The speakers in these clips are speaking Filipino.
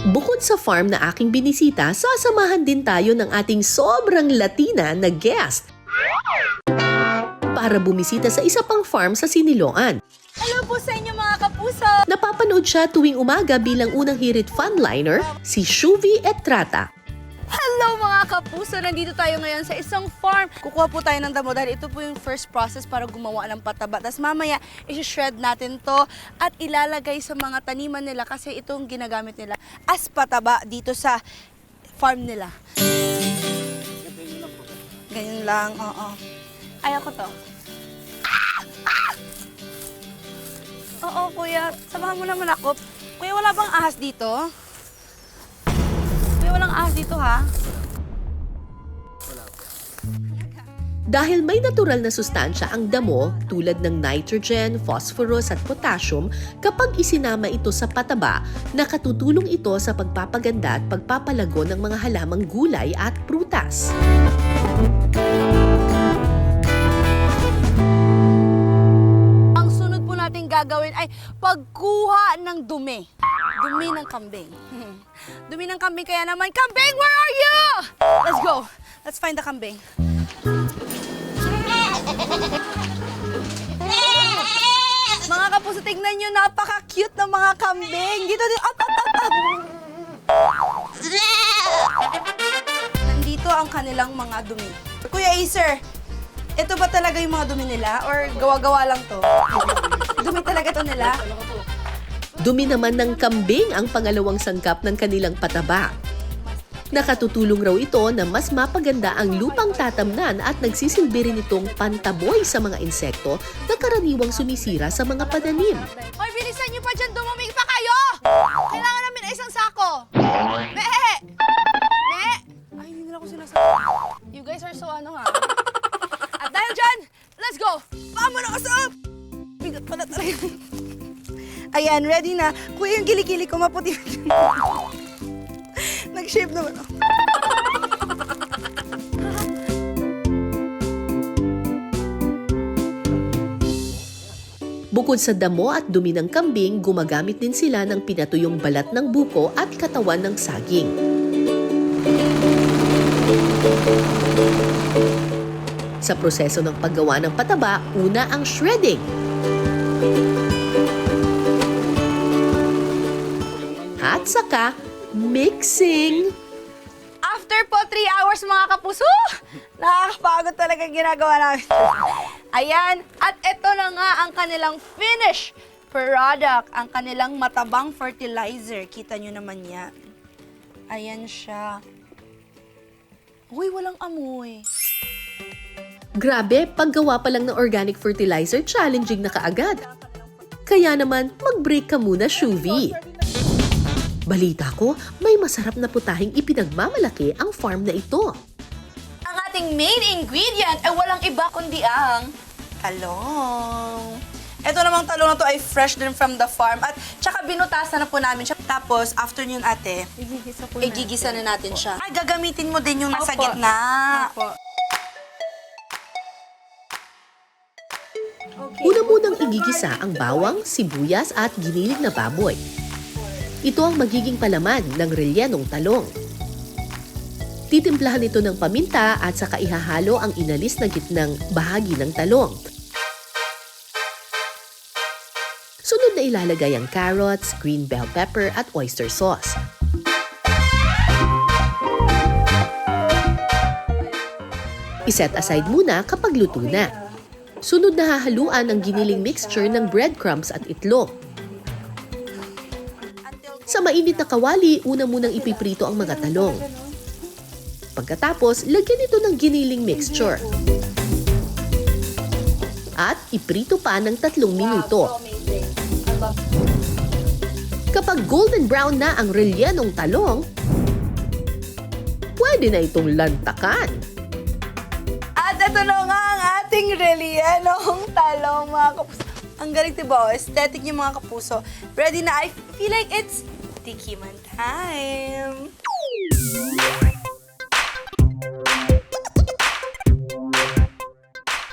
Bukod sa farm na aking binisita, sasamahan din tayo ng ating sobrang Latina na guest para bumisita sa isa pang farm sa Siniloan. Hello po sa inyo mga kapuso! Napapanood siya tuwing umaga bilang unang hirit funliner, si Shuvi Etrata. Hello mga kapuso! Nandito tayo ngayon sa isang farm. Kukuha po tayo ng damo dahil ito po yung first process para gumawa ng pataba. Tapos mamaya, isi-shred natin to at ilalagay sa mga taniman nila kasi itong ginagamit nila as pataba dito sa farm nila. Ganyan lang, oo. Ayoko to. Oo, kuya. Samahan mo naman ako. Kuya, wala bang ahas dito? Kuya, walang ahas dito, ha? Dahil may natural na sustansya ang damo tulad ng nitrogen, phosphorus at potassium, kapag isinama ito sa pataba, nakatutulong ito sa pagpapaganda at pagpapalago ng mga halamang gulay at prutas. Gagawin ay pagkuha ng dumi. Dumi ng kambing. Dumi ng kambing, kaya naman, kambing, where are you? Let's go. Let's find the kambing. Mga kapuso, tignan nyo, napaka-cute ng mga kambing. Dito, dito, up. Nandito ang kanilang mga dumi. Kuya Acer, ito ba talaga yung mga dumi nila? Or gawa-gawa lang to? Dumi talaga to nila? Dumi naman ng kambing ang pangalawang sangkap ng kanilang pataba. Nakatutulong raw ito na mas mapaganda ang lupang tatamnan at nagsisilbi rin itong pantaboy sa mga insekto na karaniwang sumisira sa mga pananim. Hoy, bilisan niyo pa dyan, dumami pa kayo! Kailangan namin na isang sako! Mehe! Mehe! Ay, hindi nila ako sinasabi. You guys are so ano ha? At dahil dyan, let's go! Vamos na kasap! Bigat pala talaga. Ayan, ready na. Kuya, yung kilikili ko maputi. Nag-shape naman ako. Bukod sa damo at dumi ng kambing, gumagamit din sila ng pinatuyong balat ng buko at katawan ng saging. Sa proseso ng paggawa ng pataba, una ang shredding. At saka, mixing. After po 3 hours mga kapuso, nakakapagod talaga ginagawa namin. Ayan, at ito na nga ang kanilang finished product, ang kanilang matabang fertilizer. Kita nyo naman yan. Ayan siya. Uy, walang amoy. Grabe, paggawa pa lang ng organic fertilizer, challenging na kaagad. Kaya naman, mag-break ka muna, Shuvi. Balita ko, may masarap na putahing ipinagmamalaki ang farm na ito. Ang ating main ingredient ay walang iba kundi ang talong. Ito namang talong na to ay fresh din from the farm at tsaka binutasan na po namin siya. Tapos, after yun ate, igigisa na natin siya. Ay, gagamitin mo din yung nasa gitna. Opo. Una munang igigisa ang bawang, sibuyas at giniling na baboy. Ito ang magiging palaman ng rellenong talong. Titimplahan ito ng paminta at saka ihahalo ang inalis na gitnang bahagi ng talong. Sunod na ilalagay ang carrots, green bell pepper at oyster sauce. Iset aside muna kapag luto na. Sunod na hahaluan ang giniling mixture ng breadcrumbs at itlog. Sa mainit na kawali, una munang ipiprito ang mga talong. Pagkatapos, lagyan ito ng giniling mixture. At iprito pa ng 3 minuto. Kapag golden brown na ang rellenong talong, pwede na itong lantakan. At ito na nga ang ating rellenong talong, mga kapuso. Ang galing, diba? Aesthetic niyo, mga kapuso. Ready na. I feel like it's tikiman time.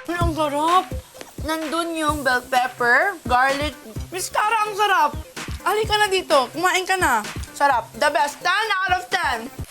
Ay, ang sarap. Nandun yung bell pepper, garlic. Miss Cara, ang sarap. Halika na dito. Kumain ka na. Sarap. The best. 10 out of 10.